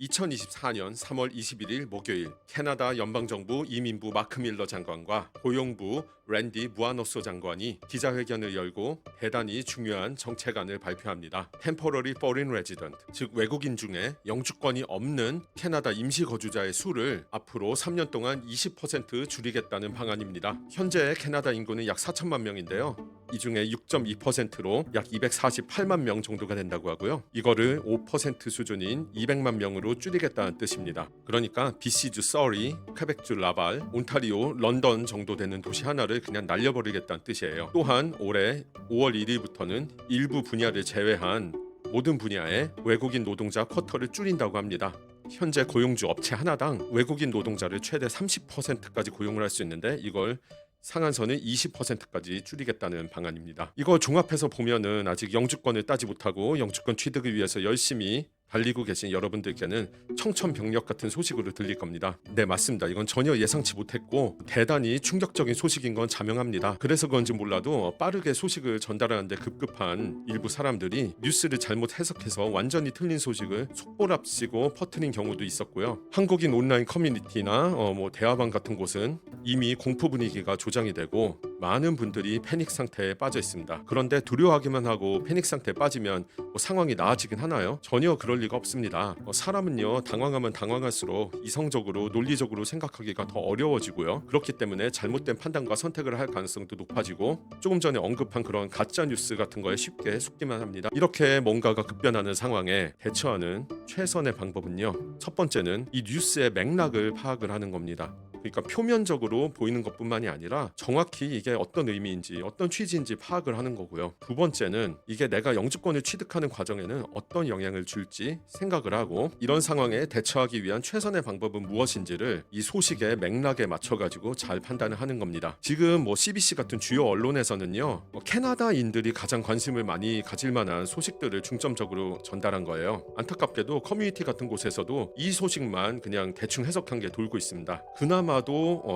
2024년 3월 21일 목요일 캐나다 연방정부 이민부 마크 밀러 장관과 고용부 랜디 무아노소 장관이 기자회견을 열고 대단히 중요한 정책안을 발표합니다. Temporary Foreign Resident, 즉 외국인 중에 영주권이 없는 캐나다 임시 거주자의 수를 앞으로 3년 동안 20% 줄이겠다는 방안입니다. 현재 캐나다 인구는 약 4천만 명인데요. 이 중에 6.2%로 약 248만 명 정도가 된다고 하고요. 이거를 5% 수준인 200만 명으로 줄이겠다는 뜻입니다. 그러니까 BC주 서리, 퀘벡주 라발, 온타리오, 런던 정도 되는 도시 하나를 그냥 날려버리겠다는 뜻이에요. 또한 올해 5월 1일부터는 일부 분야를 제외한 모든 분야에 외국인 노동자 쿼터를 줄인다고 합니다. 현재 고용주 업체 하나당 외국인 노동자를 최대 30%까지 고용을 할 수 있는데 이걸 상한선을 20%까지 줄이겠다는 방안입니다. 이걸 종합해서 보면은 아직 영주권을 따지 못하고 영주권 취득을 위해서 열심히 달리고 계신 여러분들께는 청천벽력 같은 소식으로 들릴 겁니다. 네, 맞습니다. 이건 전혀 예상치 못했고 대단히 충격적인 소식인 건 자명합니다. 그래서 그런지 몰라도 빠르게 소식을 전달하는데 급급한 일부 사람들이 뉴스를 잘못 해석해서 완전히 틀린 소식을 속보랍시고 퍼뜨린 경우도 있었고요. 한국인 온라인 커뮤니티나 대화방 같은 곳은 이미 공포 분위기가 조장이 되고 많은 분들이 패닉 상태에 빠져 있습니다. 그런데 두려워하기만 하고 패닉 상태에 빠지면 상황이 나아지긴 하나요? 전혀 그럴 리가 없습니다. 사람은요, 당황하면 당황할수록 이성적으로 논리적으로 생각하기가 더 어려워지고요. 그렇기 때문에 잘못된 판단과 선택을 할 가능성도 높아지고 조금 전에 언급한 그런 가짜 뉴스 같은 거에 쉽게 속기만 합니다. 이렇게 뭔가가 급변하는 상황에 대처하는 최선의 방법은요, 첫 번째는 이 뉴스의 맥락을 파악을 하는 겁니다. 그러니까 표면적으로 보이는 것뿐만이 아니라 정확히 이게 어떤 의미인지 어떤 취지인지 파악을 하는 거고요. 두 번째는 이게 내가 영주권을 취득하는 과정에는 어떤 영향을 줄지 생각을 하고 이런 상황에 대처하기 위한 최선의 방법은 무엇인지를 이 소식의 맥락에 맞춰가지고 잘 판단을 하는 겁니다. 지금 CBC 같은 주요 언론에서는요, 캐나다인들이 가장 관심을 많이 가질 만한 소식들을 중점적으로 전달한 거예요. 안타깝게도 커뮤니티 같은 곳에서도 이 소식만 그냥 대충 해석한 게 돌고 있습니다. 그나마도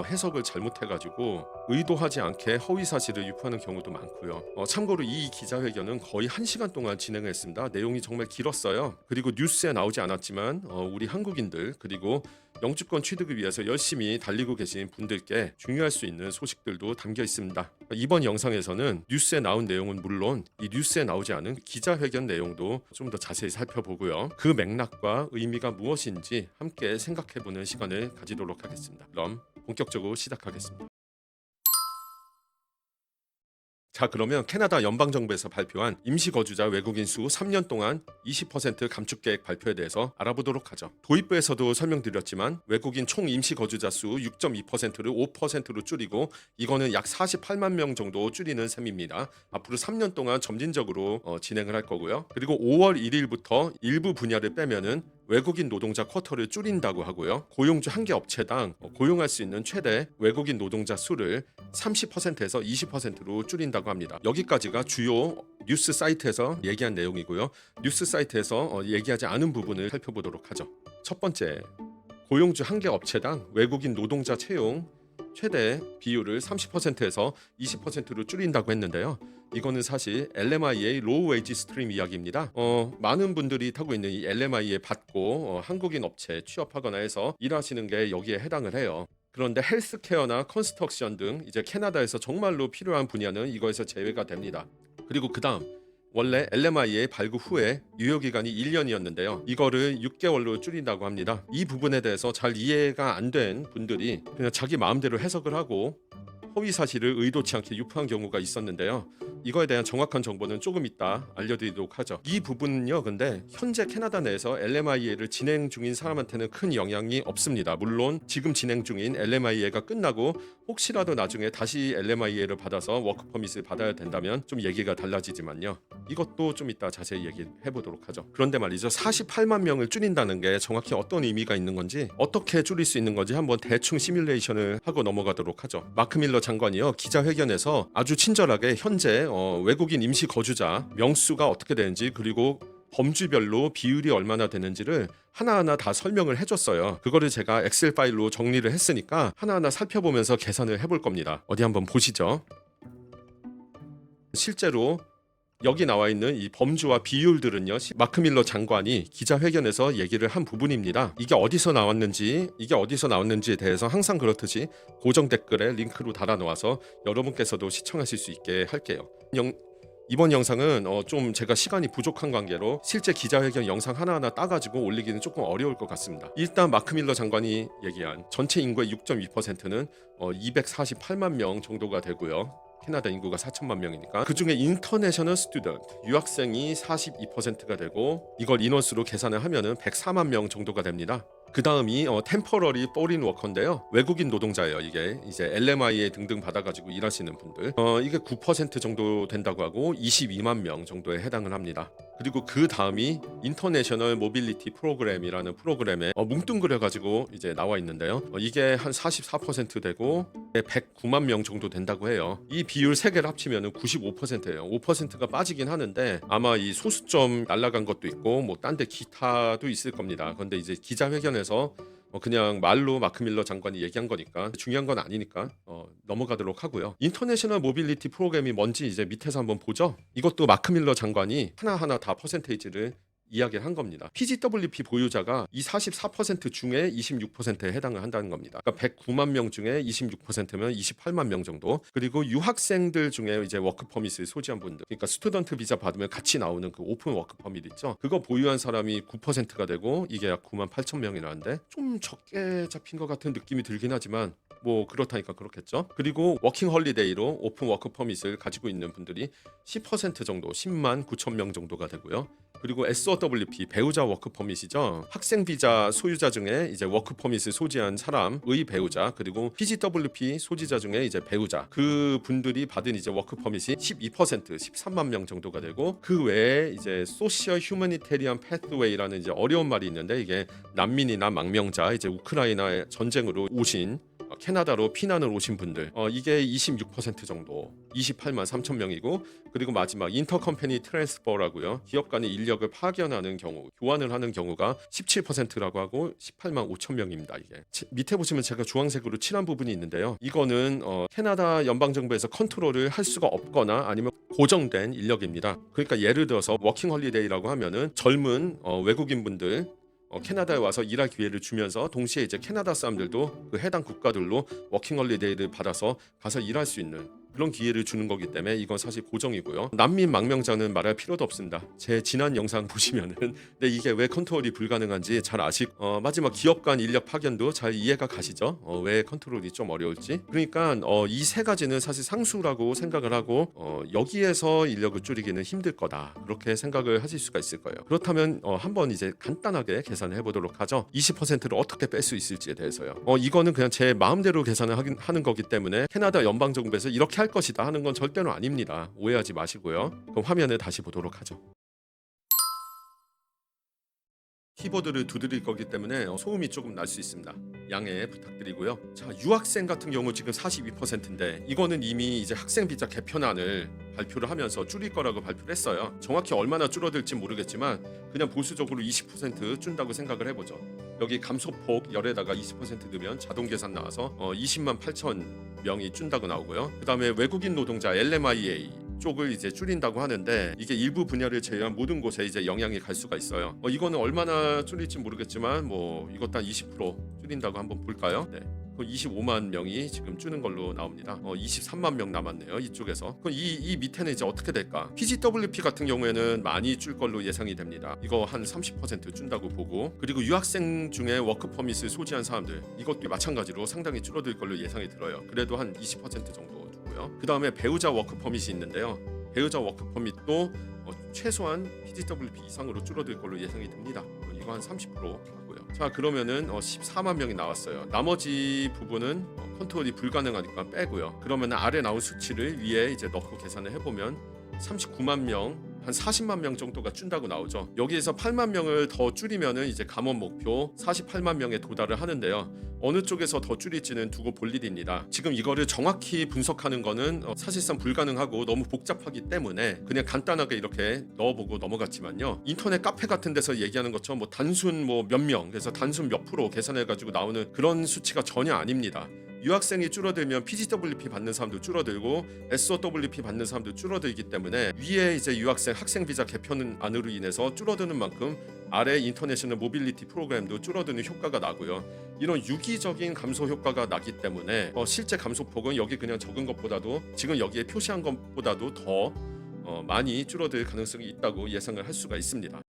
해석을 잘못해가지고 의도하지 않게 허위 사실을 유포하는 경우도 많고요. 참고로 이 기자회견은 거의 1시간 동안 진행을 했습니다. 내용이 정말 길었어요. 그리고 뉴스에 나오지 않았지만 우리 한국인들 그리고 영주권 취득을 위해서 열심히 달리고 계신 분들께 중요할 수 있는 소식들도 담겨 있습니다. 이번 영상에서는 뉴스에 나온 내용은 물론 이 뉴스에 나오지 않은 기자회견 내용도 좀 더 자세히 살펴보고요. 그 맥락과 의미가 무엇인지 함께 생각해보는 시간을 가지도록 하겠습니다. 그럼 본격적으로 시작하겠습니다. 자, 그러면 캐나다 연방정부에서 발표한 임시거주자 외국인 수 3년 동안 20% 감축 계획 발표에 대해서 알아보도록 하죠. 도입부에서도 설명드렸지만 외국인 총 임시거주자 수 6.2%를 5%로 줄이고 이거는 약 48만 명 정도 줄이는 셈입니다. 앞으로 3년 동안 점진적으로 진행을 할 거고요. 그리고 5월 1일부터 일부 분야를 빼면은 외국인 노동자 쿼터를 줄인다고 하고요. 고용주 한 개 업체당 고용할 수 있는 최대 외국인 노동자 수를 30%에서 20%로 줄인다고 합니다. 여기까지가 주요 뉴스 사이트에서 얘기한 내용이고요. 뉴스 사이트에서 얘기하지 않은 부분을 살펴보도록 하죠. 첫 번째, 고용주 한 개 업체당 외국인 노동자 채용 최대 비율을 30%에서 20%로 줄인다고 했는데요. 이거는 사실 LMIA 로우 웨이지 스트림 이야기입니다. 많은 분들이 타고 있는 이 LMIA 받고 한국인 업체 취업하거나 해서 일하시는 게 여기에 해당을 해요. 그런데 헬스케어나 컨스트럭션 등 이제 캐나다에서 정말로 필요한 분야는 이거에서 제외가 됩니다. 그리고 그다음 원래 LMIA 발급 후에 유효기간이 1년이었는데요. 이거를 6개월로 줄인다고 합니다. 이 부분에 대해서 잘 이해가 안 된 분들이 그냥 자기 마음대로 해석을 하고 허위 사실을 의도치 않게 유포한 경우가 있었는데요. 이거에 대한 정확한 정보는 조금 이따 알려드리도록 하죠. 이 부분은요, 근데 현재 캐나다 내에서 LMIA를 진행 중인 사람한테는 큰 영향이 없습니다. 물론 지금 진행 중인 LMIA가 끝나고 혹시라도 나중에 다시 LMIA를 받아서 워크 퍼밋을 받아야 된다면 좀 얘기가 달라지지만요. 이것도 좀 이따 자세히 얘기해 보도록 하죠. 그런데 말이죠, 48만 명을 줄인다는 게 정확히 어떤 의미가 있는 건지 어떻게 줄일 수 있는 건지 한번 대충 시뮬레이션을 하고 넘어가도록 하죠. 마크 밀러 장관이요, 기자회견에서 아주 친절하게 현재 외국인 임시 거주자 명수가 어떻게 되는지 그리고 범주별로 비율이 얼마나 되는지를 하나하나 다 설명을 해줬어요. 그거를 제가 엑셀 파일로 정리를 했으니까 하나하나 살펴보면서 계산을 해볼 겁니다. 어디 한번 보시죠. 실제로 여기 나와 있는 이 범주와 비율들은요, 마크 밀러 장관이 기자회견에서 얘기를 한 부분입니다. 이게 어디서 나왔는지에 대해서 항상 그렇듯이 고정 댓글에 링크로 달아놓아서 여러분께서도 시청하실 수 있게 할게요. 이번 영상은 좀 제가 시간이 부족한 관계로 실제 기자회견 영상 하나하나 따가지고 올리기는 조금 어려울 것 같습니다. 일단 마크 밀러 장관이 얘기한 전체 인구의 6.2%는 248만 명 정도가 되고요. 캐나다 인구가 4천만 명이니까 그중에 인터내셔널 스튜던트 유학생이 42%가 되고 이걸 인원수로 계산을 하면은 104만 명 정도가 됩니다. 그 다음이 템퍼러리 포린 워커인데요. 외국인 노동자예요. 이게 이제 LMIA 등등 받아가지고 일하시는 분들. 이게 9% 정도 된다고 하고 22만 명 정도에 해당을 합니다. 그리고 그 다음이 인터내셔널 모빌리티 프로그램이라는 프로그램에 뭉뚱그려가지고 이제 나와 있는데요. 이게 한 44% 되고 109만 명 정도 된다고 해요. 이 비율 3개를 합치면 95%예요. 5%가 빠지긴 하는데 아마 이 소수점 날라간 것도 있고 뭐 딴 데 기타도 있을 겁니다. 그런데 이제 기자회견에서 그냥 말로 마크 밀러 장관이 얘기한 거니까 중요한 건 아니니까 넘어가도록 하고요. 인터내셔널 모빌리티 프로그램이 뭔지 이제 밑에서 한번 보죠. 이것도 마크 밀러 장관이 하나하나 다 퍼센테이지를 이야기를 한 겁니다. PGWP 보유자가 이 44% 중에 26%에 해당을 한다는 겁니다. 그러니까 109만 명 중에 26%면 28만 명 정도. 그리고 유학생들 중에 이제 워크 퍼밋을 소지한 분들, 그러니까 스튜던트 비자 받으면 같이 나오는 그 오픈 워크 퍼밋 있죠. 그거 보유한 사람이 9%가 되고 이게 약 9만 8천 명이라는데 좀 적게 잡힌 것 같은 느낌이 들긴 하지만 뭐 그렇다니까 그렇겠죠. 그리고 워킹 홀리데이로 오픈 워크 퍼밋을 가지고 있는 분들이 10% 정도, 10만 9천 명 정도가 되고요. 그리고 SOWP 배우자 워크 퍼밋이죠. 학생 비자 소유자 중에 이제 워크 퍼밋을 소지한 사람의 배우자, 그리고 PGWP 소지자 중에 이제 배우자, 그 분들이 받은 이제 워크 퍼밋이 12%, 13만 명 정도가 되고 그 외에 이제 소셜 휴머니테리언 패스웨이라는 이제 어려운 말이 있는데 이게 난민이나 망명자, 이제 우크라이나 전쟁으로 오신 캐나다로 피난을 오신 분들 이게 26% 정도 28만 3천 명이고 그리고 마지막 인터컴퍼니 트랜스퍼라고요. 기업 간의 인력을 파견하는 경우 교환을 하는 경우가 17%라고 하고 18만 5천 명입니다. 이게 밑에 보시면 제가 주황색으로 칠한 부분이 있는데요. 이거는 캐나다 연방정부에서 컨트롤을 할 수가 없거나 아니면 고정된 인력입니다. 그러니까 예를 들어서 워킹 홀리데이라고 하면은 젊은 외국인 분들 캐나다에 와서 일할 기회를 주면서 동시에 이제 캐나다 사람들도 그 해당 국가들로 워킹 홀리데이를 받아서 가서 일할 수 있는 그런 기회를 주는 거기 때문에 이건 사실 고정이고요. 난민 망명자는 말할 필요도 없습니다. 제 지난 영상 보시면은 근데 이게 왜 컨트롤이 불가능한지 잘 마지막 기업 간 인력 파견도 잘 이해가 가시죠? 왜 컨트롤이 좀 어려울지. 그러니까 이 세 가지는 사실 상수라고 생각을 하고 여기에서 인력을 줄이기는 힘들 거다. 그렇게 생각을 하실 수가 있을 거예요. 그렇다면 한번 이제 간단하게 계산을 해보도록 하죠. 20%를 어떻게 뺄 수 있을지에 대해서요. 이거는 그냥 제 마음대로 계산을 하는 거기 때문에 캐나다 연방정부에서 이렇게 할 것이다 하는 건 절대로 아닙니다. 오해하지 마시고요. 그럼 화면을 다시 보도록 하죠. 키보드를 두드릴 거기 때문에 소음이 조금 날 수 있습니다. 양해 부탁드리고요. 자, 유학생 같은 경우 지금 42%인데 이거는 이미 이제 학생 비자 개편안을 발표를 하면서 줄일 거라고 발표를 했어요. 정확히 얼마나 줄어들지 모르겠지만 그냥 보수적으로 20% 준다고 생각을 해보죠. 여기 감소폭 열에다가 20% 넣으면 자동 계산 나와서 20만 8천 명이 준다고 나오고요. 그 다음에 외국인 노동자 LMIA 쪽을 이제 줄인다고 하는데 이게 일부 분야를 제외한 모든 곳에 이제 영향이 갈 수가 있어요. 이거는 얼마나 줄일지 모르겠지만 뭐 이것도 한 20% 줄인다고 한번 볼까요? 네. 25만 명이 지금 주는 걸로 나옵니다. 23만 명 남았네요. 이쪽에서. 그럼 이 밑에는 이제 어떻게 될까? PGWP 같은 경우에는 많이 줄 걸로 예상이 됩니다. 이거 한 30% 준다고 보고 그리고 유학생 중에 워크 퍼밋을 소지한 사람들 이것도 마찬가지로 상당히 줄어들 걸로 예상이 들어요. 그래도 한 20% 정도 두고요. 그 다음에 배우자 워크 퍼밋이 있는데요. 배우자 워크 퍼밋도 최소한 PGWP 이상으로 줄어들 걸로 예상이 됩니다. 이거 한 30% 하고요. 자, 그러면은 14만 명이 나왔어요. 나머지 부분은 컨트롤이 불가능하니까 빼고요. 그러면 아래 나온 수치를 위에 이제 넣고 계산을 해보면 39만 명, 한 40만 명 정도가 준다고 나오죠. 여기에서 8만 명을 더 줄이면은 이제 감원 목표 48만 명에 도달을 하는데요. 어느 쪽에서 더 줄일지는 두고 볼 일입니다. 지금 이거를 정확히 분석하는 거는 사실상 불가능하고 너무 복잡하기 때문에 그냥 간단하게 이렇게 넣어보고 넘어갔지만요. 인터넷 카페 같은 데서 얘기하는 것처럼 뭐 단순 뭐 몇 명, 그래서 단순 몇 프로 계산해가지고 나오는 그런 수치가 전혀 아닙니다. 유학생이 줄어들면 PGWP 받는 사람도 줄어들고 SOWP 받는 사람도 줄어들기 때문에 위에 이제 유학생 학생 비자 개편안으로 인해서 줄어드는 만큼 아래 인터내셔널 모빌리티 프로그램도 줄어드는 효과가 나고요. 이런 유기적인 감소 효과가 나기 때문에 실제 감소폭은 여기 그냥 적은 것보다도 지금 여기에 표시한 것보다도 더 많이 줄어들 가능성이 있다고 예상을 할 수가 있습니다.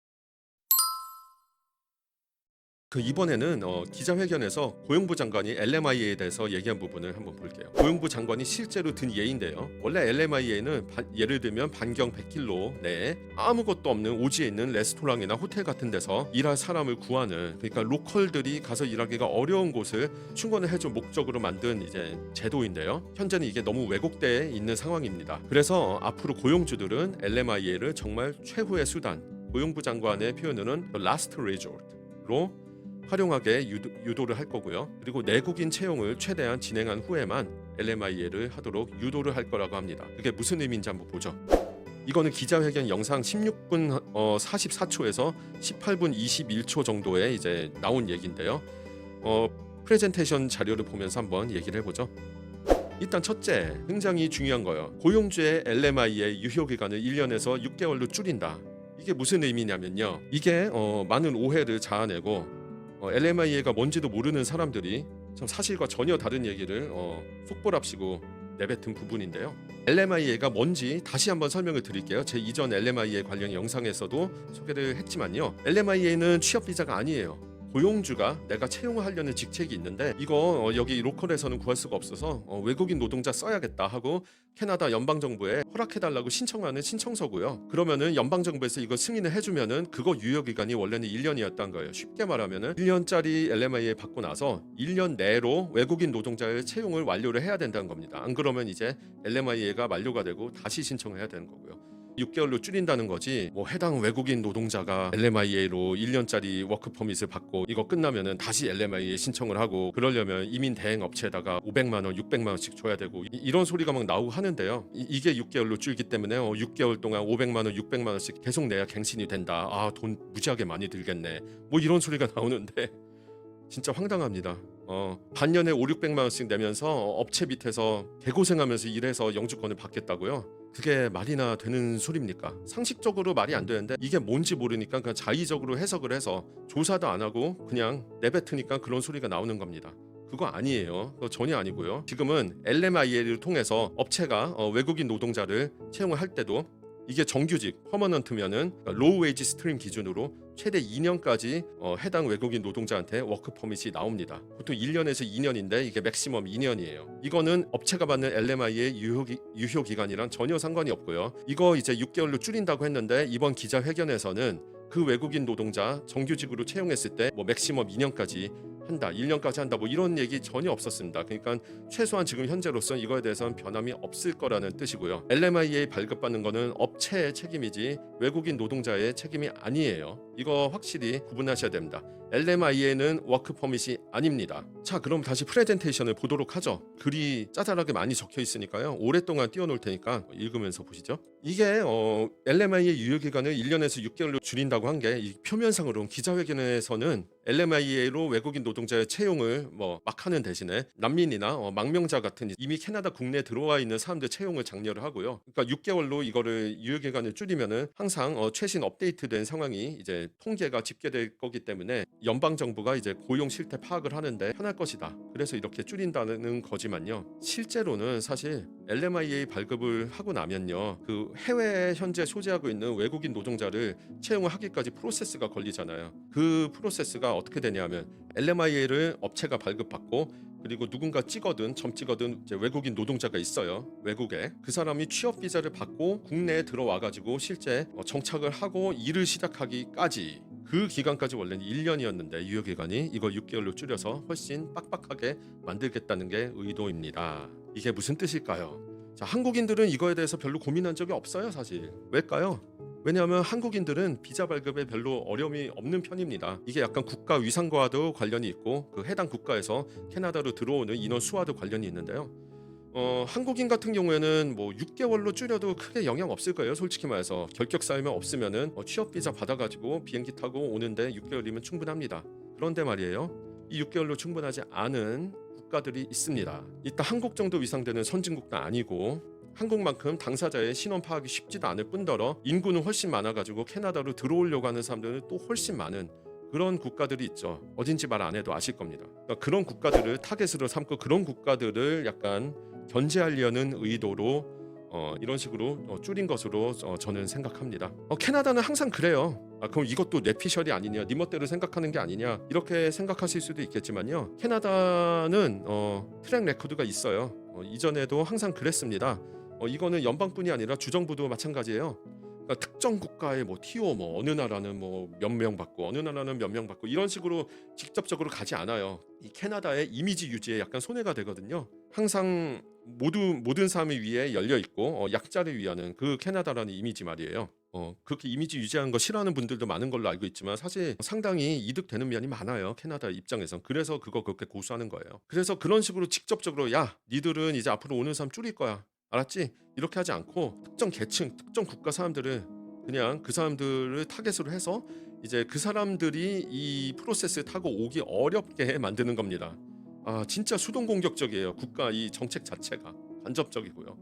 이번에는 기자회견에서 고용부 장관이 LMIA에 대해서 얘기한 부분을 한번 볼게요. 고용부 장관이 실제로 든 예인데요. 원래 LMIA는 예를 들면 반경 100km 내에 아무것도 없는 오지에 있는 레스토랑이나 호텔 같은 데서 일할 사람을 구하는, 그러니까 로컬들이 가서 일하기가 어려운 곳을 충원을 해줄 목적으로 만든 이제 제도인데요. 현재는 이게 너무 왜곡되어 있는 상황입니다. 그래서 앞으로 고용주들은 LMIA를 정말 최후의 수단, 고용부 장관의 표현으로는 The Last Resort로 활용하게 유도를 할 거고요. 그리고 내국인 채용을 최대한 진행한 후에만 LMIA를 하도록 유도를 할 거라고 합니다. 그게 무슨 의미인지 한번 보죠. 이거는 기자회견 영상 16분 44초에서 18분 21초 정도에 이제 나온 얘기인데요. 프레젠테이션 자료를 보면서 한번 얘기를 해보죠. 일단 첫째, 굉장히 중요한 거예요. 고용주의 LMIA 유효 기간을 1년에서 6개월로 줄인다. 이게 무슨 의미냐면요. 이게 많은 오해를 자아내고 LMIA가 뭔지도 모르는 사람들이 참 사실과 전혀 다른 얘기를 속보랍시고 내뱉은 부분인데요. LMIA가 뭔지 다시 한번 설명을 드릴게요. 제 이전 LMIA 관련 영상에서도 소개를 했지만요. LMIA는 취업 비자가 아니에요. 고용주가 내가 채용을 하려는 직책이 있는데 이거 여기 로컬에서는 구할 수가 없어서 외국인 노동자 써야겠다 하고 캐나다 연방정부에 허락해달라고 신청하는 신청서고요. 그러면은 연방정부에서 이거 승인을 해주면은 그거 유효기간이 원래는 1년이었던 거예요. 쉽게 말하면은 1년짜리 LMIA 받고 나서 1년 내로 외국인 노동자의 채용을 완료를 해야 된다는 겁니다. 안 그러면 이제 LMIA가 만료가 되고 다시 신청을 해야 되는 거고요. 6개월로 줄인다는 거지 해당 외국인 노동자가 LMIA로 1년짜리 워크 퍼밋을 받고 이거 끝나면은 다시 LMIA 신청을 하고 그러려면 이민 대행 업체에다가 500만 원, 600만 원씩 줘야 되고 이런 소리가 막 나오고 하는데요. 이게 6개월로 줄기 때문에 6개월 동안 500만 원, 600만 원씩 계속 내야 갱신이 된다. 돈 무지하게 많이 들겠네. 이런 소리가 나오는데 진짜 황당합니다. 반년에 5, 600만 원씩 내면서 업체 밑에서 개고생하면서 일해서 영주권을 받겠다고요? 그게 말이나 되는 소리입니까? 상식적으로 말이 안 되는데 이게 뭔지 모르니까 그냥 자의적으로 해석을 해서 조사도 안 하고 그냥 내뱉으니까 그런 소리가 나오는 겁니다. 그거 아니에요. 그거 전혀 아니고요. 지금은 LMIA를 통해서 업체가 외국인 노동자를 채용을 할 때도 이게 정규직 퍼머넌트면은 로우 웨이지 스트림 기준으로 최대 2년까지 해당 외국인 노동자한테 워크 퍼밋이 나옵니다. 보통 1년에서 2년인데 이게 맥시멈 2년이에요. 이거는 업체가 받는 LMI의 유효 기간이랑 전혀 상관이 없고요. 이거 이제 6개월로 줄인다고 했는데 이번 기자회견에서는 그 외국인 노동자 정규직으로 채용했을 때 맥시멈 2년까지 한다, 1년까지 한다 이런 얘기 전혀 없었습니다. 그러니까 최소한 지금 현재로서는 이거에 대해서는 변함이 없을 거라는 뜻이고요. LMIA 발급받는 거는 업체의 책임이지 외국인 노동자의 책임이 아니에요. 이거 확실히 구분하셔야 됩니다. LMIA는 워크 퍼밋이 아닙니다. 자, 그럼 다시 프레젠테이션을 보도록 하죠. 글이 짜잘하게 많이 적혀 있으니까요. 오랫동안 띄워놓을 테니까 읽으면서 보시죠. 이게 LMIA 유효기간을 1년에서 6개월로 줄인다고 한 게 표면상으로는 기자회견에서는 LMIA로 외국인 노동자의 채용을 막 하는 대신에 난민이나 망명자 같은 이미 캐나다 국내에 들어와 있는 사람들 채용을 장려를 하고요. 그러니까 6개월로 이거를 유효기간을 줄이면은 항상 최신 업데이트된 상황이 이제 통계가 집계될 거기 때문에 연방 정부가 이제 고용 실태 파악을 하는데 편할 것이다. 그래서 이렇게 줄인다는 거지만요. 실제로는 사실 LMIA 발급을 하고 나면요. 그 해외에 현재 소재하고 있는 외국인 노동자를 채용을 하기까지 프로세스가 걸리잖아요. 그 프로세스가 어떻게 되냐면 LMIA를 업체가 발급받고 그리고 누군가 찍어든 점 찍어든 이제 외국인 노동자가 있어요. 외국에 그 사람이 취업 비자를 받고 국내에 들어와 가지고 실제 정착을 하고 일을 시작하기까지 그 기간까지 원래는 1년이었는데 유효 기간이 이걸 6개월로 줄여서 훨씬 빡빡하게 만들겠다는 게 의도입니다. 이게 무슨 뜻일까요? 자, 한국인들은 이거에 대해서 별로 고민한 적이 없어요, 사실. 왜일까요? 왜냐하면 한국인들은 비자 발급에 별로 어려움이 없는 편입니다. 이게 약간 국가 위상과도 관련이 있고 그 해당 국가에서 캐나다로 들어오는 인원 수와도 관련이 있는데요. 한국인 같은 경우에는 6개월로 줄여도 크게 영향 없을 거예요. 솔직히 말해서 결격 사유만 없으면은 취업 비자 받아가지고 비행기 타고 오는데 6개월이면 충분합니다. 그런데 말이에요. 이 6개월로 충분하지 않은 국가들이 있습니다. 이따 한국 정도 위상되는 선진국도 아니고 한국만큼 당사자의 신원 파악이 쉽지도 않을 뿐더러 인구는 훨씬 많아가지고 캐나다로 들어오려고 하는 사람들은 또 훨씬 많은 그런 국가들이 있죠. 어딘지 말 안 해도 아실 겁니다. 그러니까 그런 국가들을 타겟으로 삼고 그런 국가들을 약간 견제하려는 의도로 이런 식으로 줄인 것으로 저는 생각합니다. 캐나다는 항상 그래요. 그럼 이것도 뇌피셜이 아니냐, 네 멋대로 생각하는 게 아니냐 이렇게 생각하실 수도 있겠지만요. 캐나다는 트랙 레코드가 있어요. 이전에도 항상 그랬습니다. 이거는 연방뿐이 아니라 주정부도 마찬가지예요. 그러니까 특정 국가의 뭐 TO 뭐 어느 나라는 뭐 몇 명 받고 어느 나라는 몇 명 받고 이런 식으로 직접적으로 가지 않아요. 이 캐나다의 이미지 유지에 약간 손해가 되거든요. 항상 모든 사람을 위해 열려 있고 약자를 위하는 그 캐나다라는 이미지 말이에요. 그렇게 이미지 유지하는 거 싫어하는 분들도 많은 걸로 알고 있지만 사실 상당히 이득되는 면이 많아요. 캐나다 입장에선. 그래서 그거 그렇게 고수하는 거예요. 그래서 그런 식으로 직접적으로 야 니들은 이제 앞으로 오는 사람 줄일 거야. 알았지? 이렇게 하지 않고 특정 계층, 특정 국가 사람들을 그냥 그 사람들을 타겟으로 해서 이제 그 사람들이 이 프로세스를 타고 오기 어렵게 만드는 겁니다. 진짜 수동 공격적이에요. 국가 이 정책 자체가 간접적이고요.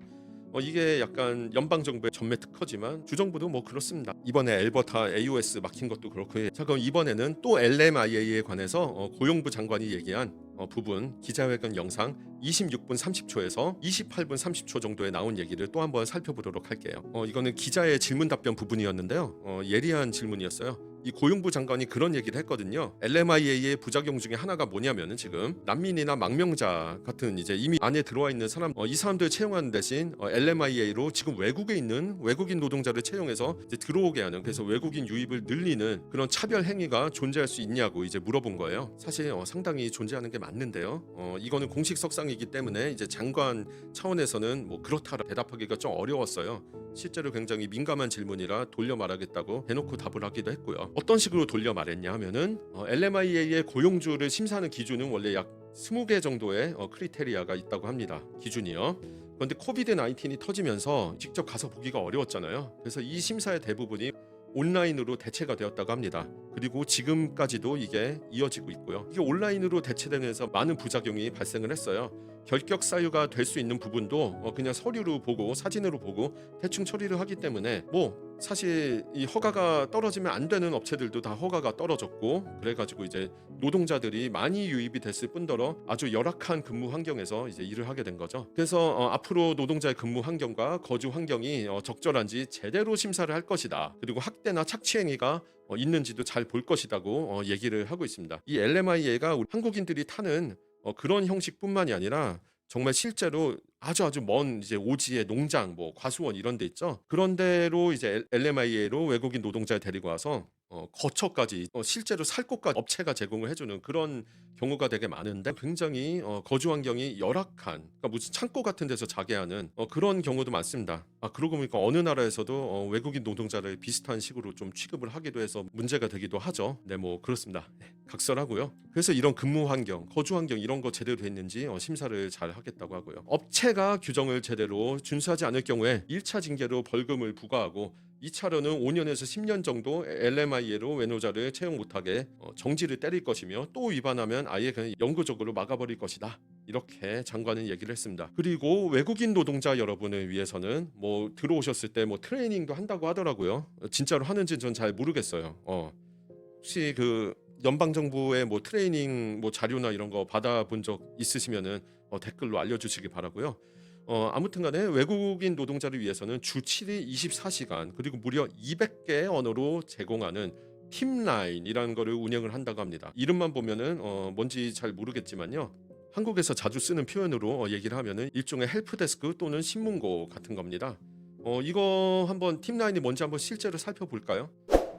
이게 약간 연방 정부의 전매 특허지만 주정부도 뭐 그렇습니다. 이번에 엘버타 AOS 막힌 것도 그렇고. 자, 그럼 이번에는 또 LMIA에 관해서 고용부 장관이 얘기한 부분 기자회견 영상 26분 30초에서 28분 30초 정도에 나온 얘기를 또 한번 살펴보도록 할게요. 이거는 기자의 질문 답변 부분이었는데요. 예리한 질문이었어요. 이 고용부 장관이 그런 얘기를 했거든요. LMIA의 부작용 중에 하나가 뭐냐면은 지금 난민이나 망명자 같은 이제 이미 안에 들어와 있는 사람 이 사람들 채용하는 대신 LMIA로 지금 외국에 있는 외국인 노동자를 채용해서 이제 들어오게 하는 그래서 외국인 유입을 늘리는 그런 차별 행위가 존재할 수 있냐고 이제 물어본 거예요. 사실 상당히 존재하는 게 맞는데요. 이거는 공식 석상이기 때문에 이제 장관 차원에서는 뭐 그렇다 대답하기가 좀 어려웠어요. 실제로 굉장히 민감한 질문이라 돌려 말하겠다고 대놓고 답을 하기도 했고요. 어떤 식으로 돌려 말했냐 하면은 LMIA의 고용주를 심사하는 기준은 원래 약 20개 정도의 크리테리아가 있다고 합니다. 기준이요. 그런데 코비드 19이 터지면서 직접 가서 보기가 어려웠잖아요. 그래서 이 심사의 대부분이 온라인으로 대체가 되었다고 합니다. 그리고 지금까지도 이게 이어지고 있고요. 이게 온라인으로 대체되면서 많은 부작용이 발생을 했어요. 결격 사유가 될 수 있는 부분도 그냥 서류로 보고 사진으로 보고 대충 처리를 하기 때문에 뭐 사실 이 허가가 떨어지면 안 되는 업체들도 다 허가가 떨어졌고 그래가지고 이제 노동자들이 많이 유입이 됐을 뿐더러 아주 열악한 근무 환경에서 이제 일을 하게 된 거죠. 그래서 앞으로 노동자의 근무 환경과 거주 환경이 적절한지 제대로 심사를 할 것이다. 그리고 학대나 착취 행위가 있는지도 잘 볼 것이다고 얘기를 하고 있습니다. 이 LMIA가 한국인들이 타는 그런 형식뿐만이 아니라 정말 실제로 아주 먼 이제 오지의 농장, 뭐 과수원 이런 데 있죠. 그런 데로 이제 LMIA로 외국인 노동자를 데리고 와서 거처까지 실제로 살 곳까지 업체가 제공을 해주는 그런 경우가 되게 많은데 굉장히 거주 환경이 열악한 그러니까 무슨 창고 같은 데서 자게 하는 그런 경우도 많습니다. 그러고 보니까 어느 나라에서도 외국인 노동자를 비슷한 식으로 좀 취급을 하기도 해서 문제가 되기도 하죠. 네, 뭐 그렇습니다. 네, 각설하고요. 그래서 이런 근무 환경, 거주 환경 이런 거 제대로 됐는지 심사를 잘 하겠다고 하고요. 업체가 규정을 제대로 준수하지 않을 경우에 1차 징계로 벌금을 부과하고 2차로는 5년에서 10년 정도 LMIA로 외노자를 채용 못하게 정지를 때릴 것이며 또 위반하면 아예 그냥 영구적으로 막아버릴 것이다. 이렇게 장관은 얘기를 했습니다. 그리고 외국인 노동자 여러분을 위해서는 뭐 들어오셨을 때 뭐 트레이닝도 한다고 하더라고요. 진짜로 하는지는 전 잘 모르겠어요. 혹시 그 연방 정부의 뭐 트레이닝 뭐 자료나 이런 거 받아본 적 있으시면은 댓글로 알려주시기 바라고요. 아무튼간에 외국인 노동자를 위해서는 주 7일 24시간 그리고 무려 200개의 언어로 제공하는 팀라인이라는 거를 운영을 한다고 합니다. 이름만 보면은 뭔지 잘 모르겠지만요. 한국에서 자주 쓰는 표현으로 얘기를 하면은 일종의 헬프데스크 또는 신문고 같은 겁니다. 이거 한번 팀라인이 뭔지 한번 실제로 살펴볼까요?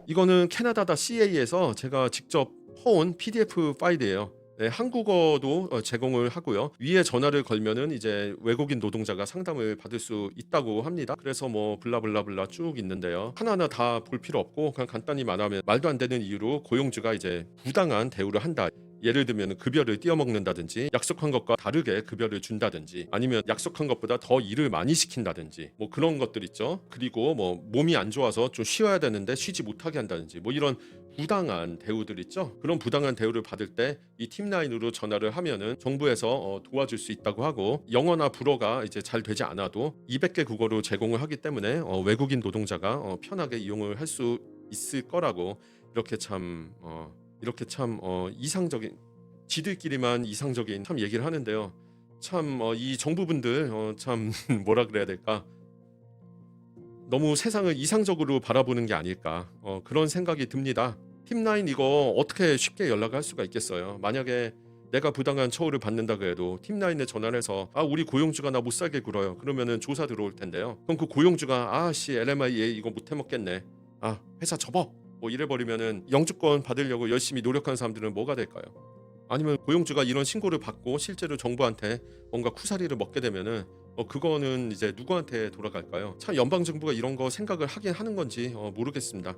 이거는 캐나다.ca에서 제가 직접 퍼온 PDF 파일이에요. 네, 한국어도 제공을 하고요. 위에 전화를 걸면은 이제 외국인 노동자가 상담을 받을 수 있다고 합니다. 그래서 뭐 블라블라블라 쭉 있는데요. 하나하나 다 볼 필요 없고 그냥 간단히 말하면 말도 안 되는 이유로 고용주가 이제 부당한 대우를 한다. 예를 들면 급여를 띄어먹는다든지 약속한 것과 다르게 급여를 준다든지 아니면 약속한 것보다 더 일을 많이 시킨다든지 뭐 그런 것들 있죠. 그리고 뭐 몸이 안 좋아서 좀 쉬어야 되는데 쉬지 못하게 한다든지 뭐 이런 부당한 대우들 있죠. 그런 부당한 대우를 받을 때 이 팀라인으로 전화를 하면은 정부에서 도와줄 수 있다고 하고, 영어나 불어가 이제 잘 되지 않아도 200개 국어로 제공을 하기 때문에 외국인 노동자가 편하게 이용을 할 수 있을 거라고, 이렇게 참 이상적인, 지들끼리만 이상적인 참 얘기를 하는데요. 참 이 정부분들 참 뭐라 그래야 될까? 너무 세상을 이상적으로 바라보는 게 아닐까, 그런 생각이 듭니다. 팀라인 이거 어떻게 쉽게 연락할 수가 있겠어요? 만약에 내가 부당한 처우를 받는다 그래도 팀라인에 전화를 해서 우리 고용주가 나 못 살게 굴어요, 그러면은 조사 들어올 텐데요. 그럼 그 고용주가 LMIA 이거 못 해먹겠네, 회사 접어, 뭐 이래버리면은 영주권 받으려고 열심히 노력하는 사람들은 뭐가 될까요? 아니면 고용주가 이런 신고를 받고 실제로 정부한테 뭔가 쿠사리를 먹게 되면은 그거는 이제 누구한테 돌아갈까요? 참 연방 정부가 이런 거 생각을 하긴 하는 건지 모르겠습니다.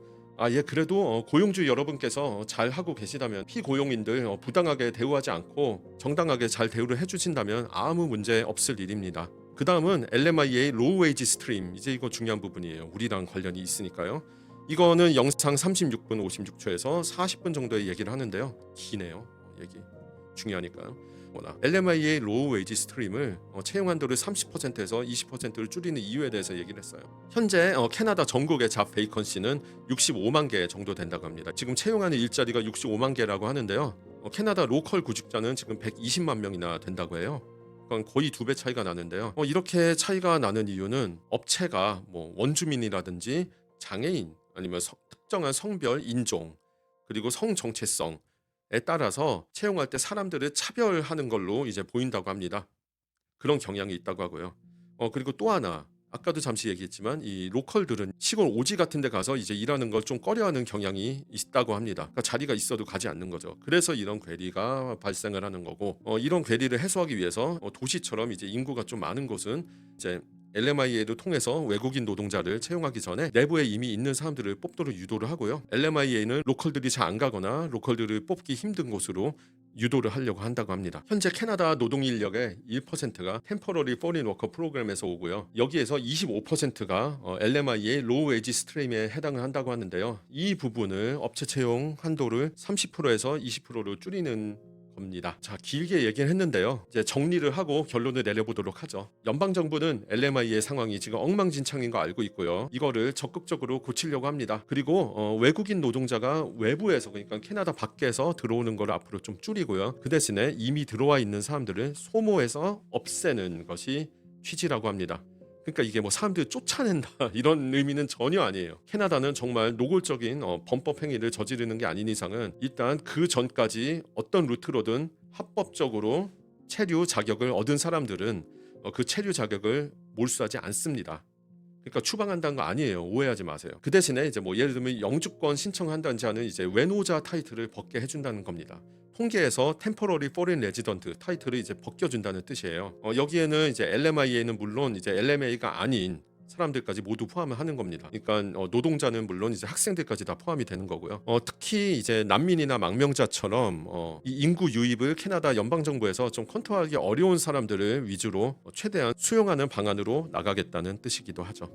그래도 고용주 여러분께서 잘 하고 계시다면, 피고용인들 부당하게 대우하지 않고 정당하게 잘 대우를 해주신다면 아무 문제 없을 일입니다. 그 다음은 LMIA 로우 웨이지 스트림, 이제 이거 중요한 부분이에요. 우리랑 관련이 있으니까요. 이거는 영상 36분 56초에서 40분 정도의 얘기를 하는데요. 기네요. 얘기 중요하니까요. LMIA 로우 웨이지 스트림을 채용 한도를 30%에서 20%를 줄이는 이유에 대해서 얘기를 했어요. 현재 캐나다 전국의 잡 베이컨시는 65만 개 정도 된다고 합니다. 지금 채용하는 일자리가 65만 개라고 하는데요. 캐나다 로컬 구직자는 지금 120만 명이나 된다고 해요. 그러니까 거의 2배 차이가 나는데요. 이렇게 차이가 나는 이유는 업체가 뭐 원주민이라든지 장애인, 아니면 특정한 성별, 인종, 그리고 성 정체성에 따라서 채용할 때 사람들을 차별하는 걸로 이제 보인다고 합니다. 그런 경향이 있다고 하고요. 그리고 또 하나, 아까도 잠시 얘기했지만 이 로컬들은 시골 오지 같은 데 가서 이제 일하는 걸 좀 꺼려하는 경향이 있다고 합니다. 그러니까 자리가 있어도 가지 않는 거죠. 그래서 이런 괴리가 발생을 하는 거고, 이런 괴리를 해소하기 위해서 도시처럼 이제 인구가 좀 많은 곳은 이제 LMIA를 통해서 외국인 노동자를 채용하기 전에 내부에 이미 있는 사람들을 뽑도록 유도를 하고요. LMIA는 로컬들이 잘 안 가거나 로컬들을 뽑기 힘든 곳으로 유도를 하려고 한다고 합니다. 현재 캐나다 노동 인력의 1%가 템퍼러리 포린 워커 프로그램에서 오고요. 여기에서 25%가 LMIA 로우 웨이지 스트림에 해당을 한다고 하는데요. 이 부분을 업체 채용 한도를 30%에서 20%로 줄이는 겁니다. 자, 길게 얘기를 했는데요. 이제 정리를 하고 결론을 내려보도록 하죠. 연방 정부는 LMI의 상황이 지금 엉망진창인 거 알고 있고요. 이거를 적극적으로 고치려고 합니다. 그리고 외국인 노동자가 외부에서, 그러니까 캐나다 밖에서 들어오는 걸 앞으로 좀 줄이고요. 그 대신에 이미 들어와 있는 사람들을 소모해서 없애는 것이 취지라고 합니다. 그러니까 이게 뭐 사람들 쫓아낸다 이런 의미는 전혀 아니에요. 캐나다는 정말 노골적인 범법 행위를 저지르는 게 아닌 이상은 일단 그 전까지 어떤 루트로든 합법적으로 체류 자격을 얻은 사람들은 그 체류 자격을 몰수하지 않습니다. 그러니까 추방한다는 거 아니에요. 오해하지 마세요. 그 대신에 이제 뭐 예를 들면 영주권 신청한다는 자는 이제 외노자 타이틀을 벗게 해준다는 겁니다. 통계에서 템퍼러리 포린 레지던트 타이틀을 이제 벗겨준다는 뜻이에요. 여기에는 이제 LMIA는 물론 이제 LMA가 아닌 사람들까지 모두 포함을 하는 겁니다. 그러니까 노동자는 물론 이제 학생들까지 다 포함이 되는 거고요. 특히 이제 난민이나 망명자처럼 이 인구 유입을 캐나다 연방 정부에서 좀 컨트롤하기 어려운 사람들을 위주로 최대한 수용하는 방안으로 나가겠다는 뜻이기도 하죠.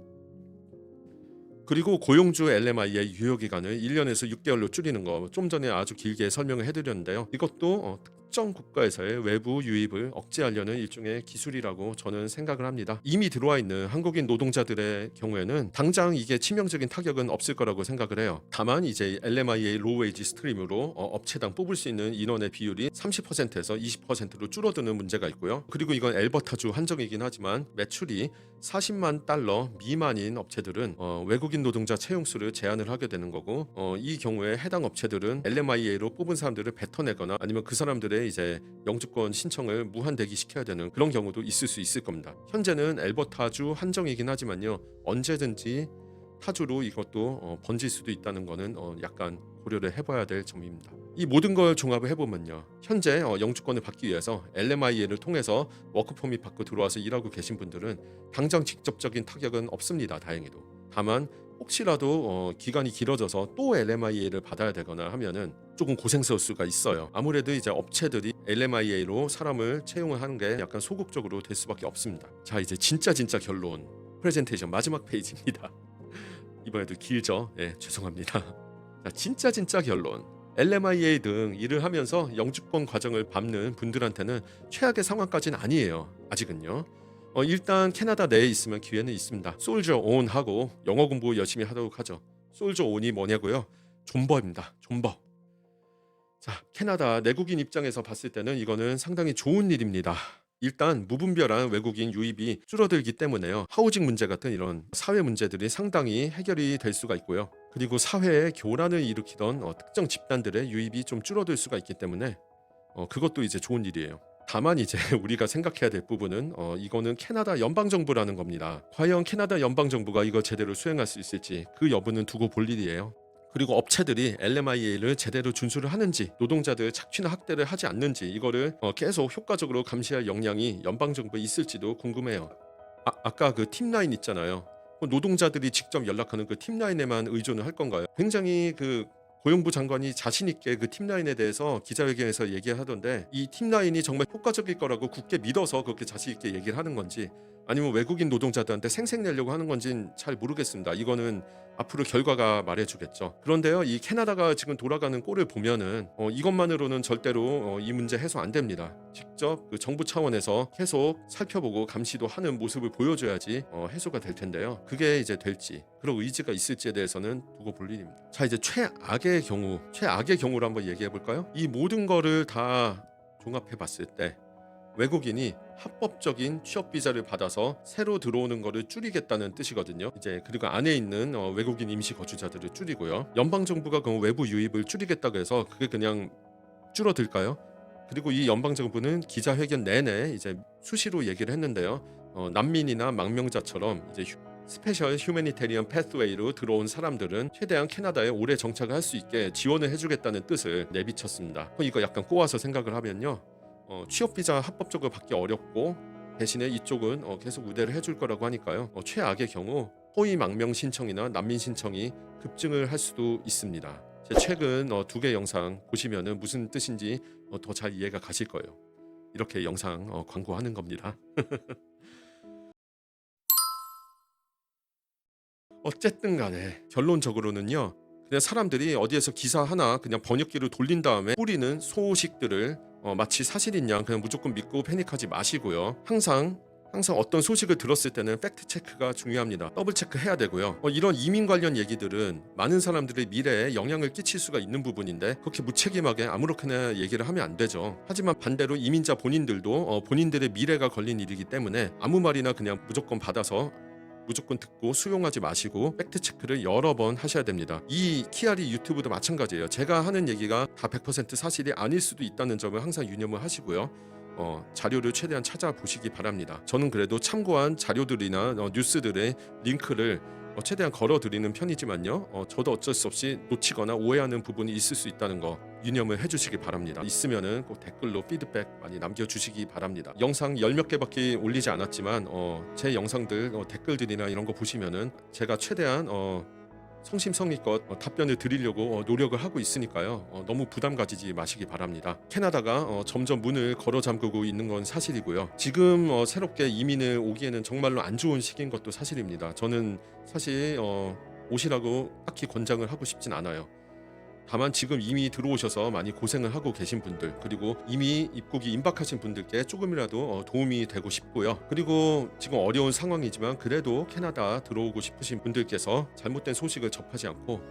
그리고 고용주 LMI의 유효기간을 1년에서 6개월로 줄이는 거 좀 전에 아주 길게 설명을 해드렸는데요. 이것도 특정 국가에서의 외부 유입을 억제하려는 일종의 기술이라고 저는 생각을 합니다. 이미 들어와 있는 한국인 노동자들의 경우에는 당장 이게 치명적인 타격은 없을 거라고 생각을 해요. 다만 이제 LMIA 로우 웨이지 스트림으로 업체당 뽑을 수 있는 인원의 비율이 30%에서 20%로 줄어드는 문제가 있고요. 그리고 이건 엘버타주 한정이긴 하지만 매출이 40만 달러 미만인 업체들은 외국인 노동자 채용수를 제한을 하게 되는 거고, 이 경우에 해당 업체들은 LMIA로 뽑은 사람들을 뱉어내거나 아니면 그 사람들의 이제 영주권 신청을 무한 대기시켜야 되는 그런 경우도 있을 수 있을 겁니다. 현재는 엘버타주 한정이긴 하지만요, 언제든지 타주로 이것도 번질 수도 있다는 거는 약간 고려를 해봐야 될 점입니다. 이 모든 걸 종합을 해보면요, 현재 영주권을 받기 위해서 LMIA를 통해서 워크퍼밋 받고 들어와서 일하고 계신 분들은 당장 직접적인 타격은 없습니다. 다행히도. 다만 혹시라도 기간이 길어져서 또 LMIA를 받아야 되거나 하면은 조금 고생스러울 수가 있어요. 아무래도 이제 업체들이 LMIA로 사람을 채용을 하는 게 약간 소극적으로 될 수밖에 없습니다. 자, 이제 진짜 결론, 프레젠테이션 마지막 페이지입니다. 이번에도 길죠? 죄송합니다. 자, 진짜 결론. LMIA 등 일을 하면서 영주권 과정을 밟는 분들한테는 최악의 상황까지는 아니에요. 아직은요. 일단 캐나다 내에 있으면 기회는 있습니다. 솔저 온 하고 영어 공부 열심히 하도록 하죠. 솔저 온이 뭐냐고요? 존버입니다. 존버. 자, 캐나다 내국인 입장에서 봤을 때는 이거는 상당히 좋은 일입니다. 일단 무분별한 외국인 유입이 줄어들기 때문에요. 하우징 문제 같은 이런 사회 문제들이 상당히 해결이 될 수가 있고요. 그리고 사회에 교란을 일으키던 특정 집단들의 유입이 좀 줄어들 수가 있기 때문에 그것도 이제 좋은 일이에요. 다만 이제 우리가 생각해야 될 부분은 이거는 캐나다 연방정부라는 겁니다. 과연 캐나다 연방정부가 이거 제대로 수행할 수 있을지 그 여부는 두고 볼 일이에요. 그리고 업체들이 LMIA를 제대로 준수를 하는지, 노동자들 착취나 학대를 하지 않는지 이거를 계속 효과적으로 감시할 역량이 연방정부에 있을지도 궁금해요. 아까 그 팁라인 있잖아요. 노동자들이 직접 연락하는 그 팁라인에만 의존을 할 건가요? 굉장히 그 고용부 장관이 자신 있게 그 팁라인에 대해서 기자회견에서 얘기하던데, 이 팁라인이 정말 효과적일 거라고 굳게 믿어서 그렇게 자신 있게 얘기를 하는 건지, 아니면 외국인 노동자들한테 생색내려고 하는 건지는 잘 모르겠습니다. 이거는 앞으로 결과가 말해주겠죠. 그런데요, 이 캐나다가 지금 돌아가는 꼴을 보면은 이것만으로는 절대로 이 문제 해소 안 됩니다. 직접 그 정부 차원에서 계속 살펴보고 감시도 하는 모습을 보여줘야지 해소가 될 텐데요. 그게 이제 될지, 그런 의지가 있을지에 대해서는 두고 볼 일입니다. 자, 이제 최악의 경우로 한번 얘기해 볼까요? 이 모든 거를 다 종합해 봤을 때 외국인이 합법적인 취업 비자를 받아서 새로 들어오는 거를 줄이겠다는 뜻이거든요. 이제 그리고 안에 있는 외국인 임시 거주자들을 줄이고요. 연방 정부가 그 외부 유입을 줄이겠다고 해서 그게 그냥 줄어들까요? 그리고 이 연방 정부는 기자회견 내내 이제 수시로 얘기를 했는데요. 난민이나 망명자처럼 이제 스페셜 휴머니테리언 패스웨이로 들어온 사람들은 최대한 캐나다에 오래 정착을 할 수 있게 지원을 해주겠다는 뜻을 내비쳤습니다. 이거 약간 꼬아서 생각을 하면요. 취업 비자 합법적으로 받기 어렵고 대신에 이쪽은 계속 우대를 해줄 거라고 하니까요. 최악의 경우 허위 망명 신청이나 난민 신청이 급증을 할 수도 있습니다. 제 최근 2개 영상 보시면은 무슨 뜻인지 더 잘 이해가 가실 거예요. 이렇게 영상 광고하는 겁니다. 어쨌든 간에 결론적으로는요. 그냥 사람들이 어디에서 기사 하나 그냥 번역기를 돌린 다음에 뿌리는 소식들을 마치 사실인 양 그냥 무조건 믿고 패닉하지 마시고요. 항상 어떤 소식을 들었을 때는 팩트 체크가 중요합니다. 더블 체크 해야 되고요. 이런 이민 관련 얘기들은 많은 사람들의 미래에 영향을 끼칠 수가 있는 부분인데 그렇게 무책임하게 아무렇게나 얘기를 하면 안 되죠. 하지만 반대로 이민자 본인들도 본인들의 미래가 걸린 일이기 때문에 아무 말이나 그냥 무조건 받아서 무조건 듣고 수용하지 마시고 팩트 체크를 여러 번 하셔야 됩니다. 이 키아리 유튜브도 마찬가지예요. 제가 하는 얘기가 다 100% 사실이 아닐 수도 있다는 점을 항상 유념을 하시고요. 자료를 최대한 찾아보시기 바랍니다. 저는 그래도 참고한 자료들이나 뉴스들의 링크를 최대한 걸어드리는 편이지만요. 저도 어쩔 수 없이 놓치거나 오해하는 부분이 있을 수 있다는 거 유념을 해주시기 바랍니다. 있으면은 꼭 댓글로 피드백 많이 남겨주시기 바랍니다. 영상 10몇 개밖에 올리지 않았지만 제 영상들 댓글들이나 이런 거 보시면은 제가 최대한 성심성의껏 답변을 드리려고 노력을 하고 있으니까요. 너무 부담 가지지 마시기 바랍니다. 캐나다가 점점 문을 걸어 잠그고 있는 건 사실이고요. 지금 새롭게 이민을 오기에는 정말로 안 좋은 시기인 것도 사실입니다. 저는 사실 오시라고 딱히 권장을 하고 싶진 않아요. 다만 지금 이미 들어오셔서 많이 고생을 하고 계신 분들, 그리고 이미 입국이 임박하신 분들께 조금이라도 도움이 되고 싶고요. 그리고 지금 어려운 상황이지만 그래도 캐나다 들어오고 싶으신 분들께서 잘못된 소식을 접하지 않고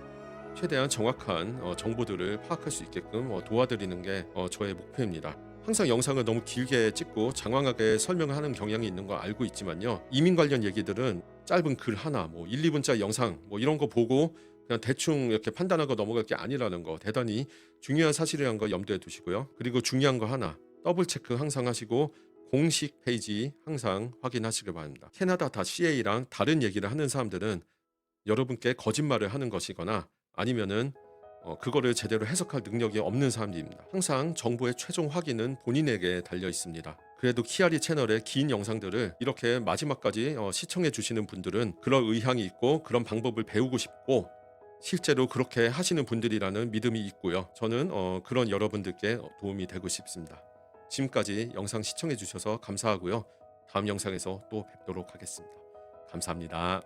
최대한 정확한 정보들을 파악할 수 있게끔 도와드리는 게 저의 목표입니다. 항상 영상을 너무 길게 찍고 장황하게 설명을 하는 경향이 있는 거 알고 있지만요. 이민 관련 얘기들은 짧은 글 하나, 1, 2분짜리 영상 이런 거 보고 그냥 대충 이렇게 판단하고 넘어갈 게 아니라는 거 대단히 중요한 사실이라는 거 염두에 두시고요. 그리고 중요한 거 하나, 더블 체크 항상 하시고 공식 페이지 항상 확인하시길 바랍니다. 캐나다.ca랑 다른 얘기를 하는 사람들은 여러분께 거짓말을 하는 것이거나 아니면은 그거를 제대로 해석할 능력이 없는 사람들입니다. 항상 정보의 최종 확인은 본인에게 달려 있습니다. 그래도 키아리 채널의 긴 영상들을 이렇게 마지막까지 시청해 주시는 분들은 그런 의향이 있고 그런 방법을 배우고 싶고 실제로 그렇게 하시는 분들이라는 믿음이 있고요. 저는 그런 여러분들께 도움이 되고 싶습니다. 지금까지 영상 시청해 주셔서 감사하고요. 다음 영상에서 또 뵙도록 하겠습니다. 감사합니다.